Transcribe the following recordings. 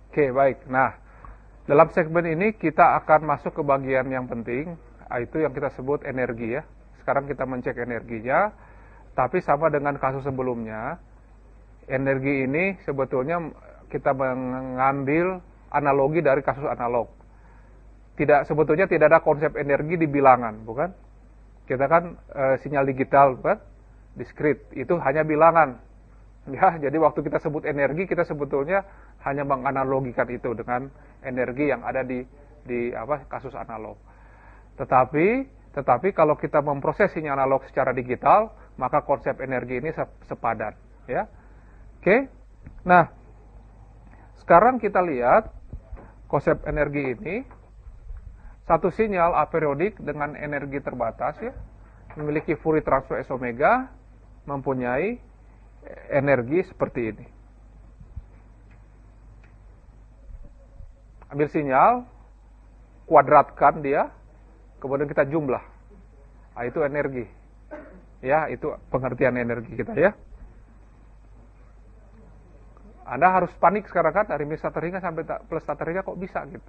Oke, baik. Nah, dalam segmen ini kita akan masuk ke bagian yang penting, yaitu yang kita sebut energi ya. Sekarang kita mencek energinya, tapi sama dengan kasus sebelumnya, energi ini sebetulnya kita mengambil analogi dari kasus analog. Sebetulnya tidak ada konsep energi di bilangan, bukan? Kita kan sinyal digital, bukan? Diskrit, itu hanya bilangan. Ya, jadi waktu kita sebut energi, kita sebetulnya hanya menganalogikan itu dengan energi yang ada di kasus analog. Tetapi kalau kita memproses sinyal analog secara digital, maka konsep energi ini sepadan, ya. Oke. Nah, sekarang kita lihat konsep energi ini. Satu sinyal aperiodik dengan energi terbatas ya, memiliki Fourier transform S omega, mempunyai energi seperti ini. Ambil sinyal, kuadratkan dia, kemudian kita jumlah. Nah, itu energi. Ya, itu pengertian energi kita ya. Anda harus panik sekarang kan, dari minus terhingga sampai plus terhingga kok bisa gitu.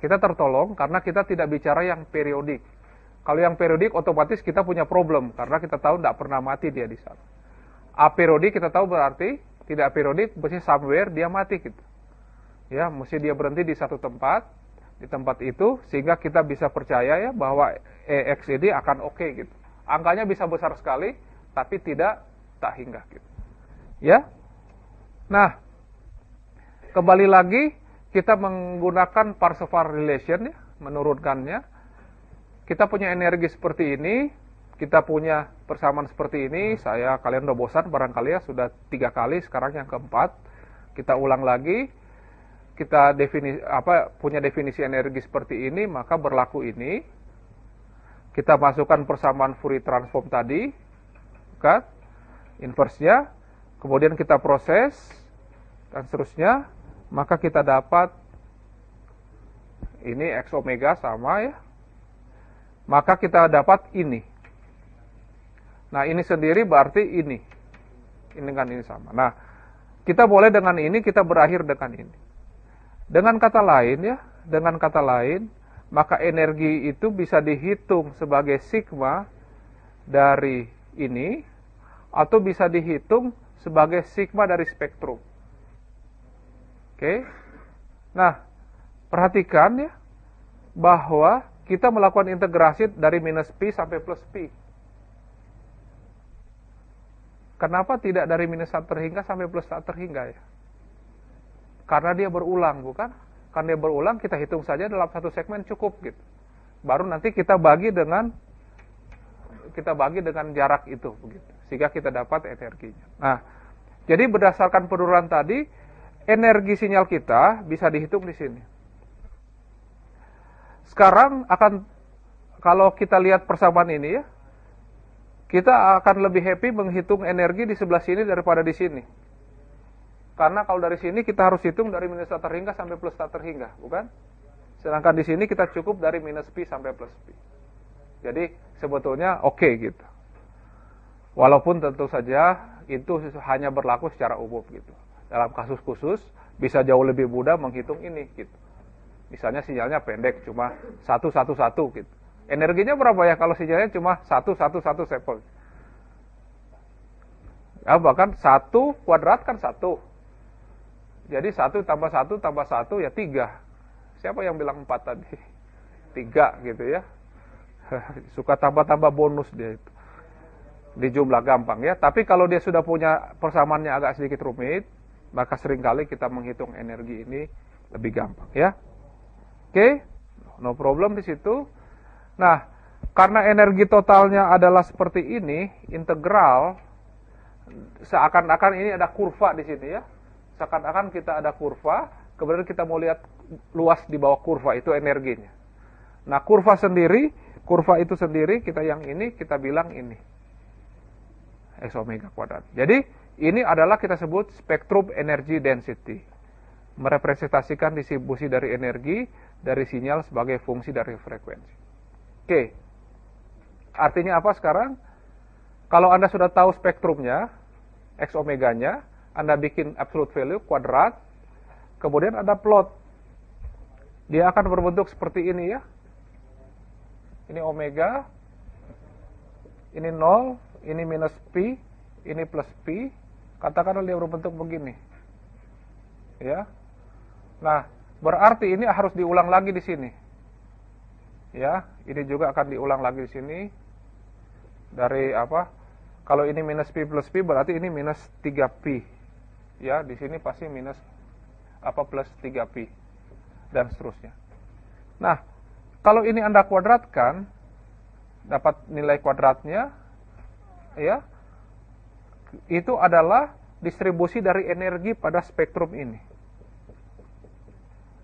Kita tertolong karena kita tidak bicara yang periodik. Kalau yang periodik otomatis kita punya problem karena kita tahu tidak pernah mati dia di sana. Aperiodik kita tahu berarti tidak periodik, mesti somewhere dia mati gitu. Ya, mesti dia berhenti di satu tempat, di tempat itu sehingga kita bisa percaya ya bahwa EX ini akan oke gitu. Angkanya bisa besar sekali tapi tidak tak hingga gitu. Ya. Nah, kembali lagi kita menggunakan Parseval relation ya, menurunkannya. Kita punya energi seperti ini, kita punya persamaan seperti ini. Kalian udah bosan barangkali ya, sudah 3 kali, sekarang yang keempat. Kita ulang lagi. Kita punya definisi energi seperti ini, maka berlaku ini. Kita masukkan persamaan Fourier transform tadi, kan? Inverse-nya, kemudian kita proses dan seterusnya. Maka kita dapat ini X omega sama ya. Maka kita dapat ini. Nah, ini sendiri berarti ini. Ini dengan ini sama. Nah, kita boleh dengan ini, kita berakhir dengan ini. Dengan kata lain, maka energi itu bisa dihitung sebagai sigma dari ini, atau bisa dihitung sebagai sigma dari spektrum. Oke. Nah, perhatikan ya bahwa kita melakukan integrasi dari minus pi sampai plus pi. Kenapa tidak dari minus 1 terhingga sampai plus 1 terhingga ya? Karena dia berulang, bukan? Karena dia berulang, kita hitung saja dalam satu segmen cukup gitu. Baru nanti kita bagi dengan jarak itu begitu. Sehingga kita dapat energinya. Nah, jadi berdasarkan penurunan tadi, energi sinyal kita bisa dihitung di sini. Sekarang kalau kita lihat persamaan ini ya, kita akan lebih happy menghitung energi di sebelah sini daripada di sini. Karena kalau dari sini kita harus hitung dari minus 1 terhingga sampai plus 1 terhingga, bukan? Sedangkan di sini kita cukup dari minus pi sampai plus pi. Jadi sebetulnya oke gitu. Walaupun tentu saja itu hanya berlaku secara umum gitu. Dalam kasus khusus bisa jauh lebih mudah menghitung ini gitu. Misalnya sinyalnya pendek cuma 111 gitu. Energinya berapa ya kalau sinyalnya cuma 111 sampel? Ya bahkan 1 kuadrat kan 1. Jadi 1 tambah 1 tambah 1 ya 3. Siapa yang bilang 4 tadi? 3 gitu ya. Suka tambah-tambah bonus dia itu. Di jumlah gampang ya. Tapi kalau dia sudah punya persamaannya agak sedikit rumit, maka seringkali kita menghitung energi ini lebih gampang ya. Oke, no problem di situ. Nah, karena energi totalnya adalah seperti ini, integral, seakan-akan ini ada kurva di sini ya. Seakan-akan kita ada kurva, kemudian kita mau lihat luas di bawah kurva itu energinya. Nah, kurva itu sendiri kita yang ini kita bilang ini X omega kuadrat. Jadi ini adalah kita sebut spektrum energy density. Merepresentasikan distribusi dari energi dari sinyal sebagai fungsi dari frekuensi. Oke. Artinya apa sekarang? Kalau Anda sudah tahu spektrumnya, X omeganya, Anda bikin absolute value kuadrat, kemudian ada plot. Dia akan berbentuk seperti ini ya. Ini omega, ini 0, ini minus pi, ini plus pi. Katakanlah dia berbentuk begini. Ya. Nah, berarti ini harus diulang lagi di sini. Ya, ini juga akan diulang lagi di sini. Dari apa? Kalau ini minus pi plus pi berarti ini minus 3pi. Ya, di sini pasti minus plus 3pi dan seterusnya. Nah, kalau ini Anda kuadratkan dapat nilai kuadratnya ya. Itu adalah distribusi dari energi pada spektrum ini.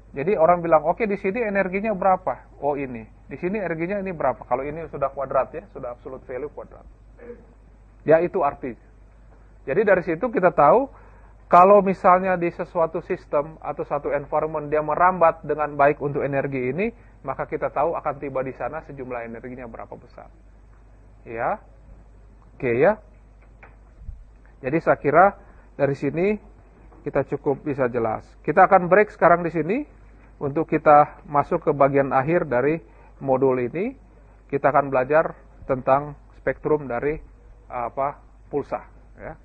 Jadi orang bilang, oke, di sini energinya berapa? Oh, ini. Di sini energinya ini berapa? Kalau ini sudah kuadrat ya, sudah absolute value kuadrat. Ya, itu arti. Jadi dari situ kita tahu kalau misalnya di sesuatu sistem atau satu environment dia merambat dengan baik untuk energi ini, maka kita tahu akan tiba di sana sejumlah energinya berapa besar. Ya. Oke ya. Jadi saya kira dari sini kita cukup bisa jelas. Kita akan break sekarang di sini untuk kita masuk ke bagian akhir dari modul ini. Kita akan belajar tentang spektrum dari pulsa ya.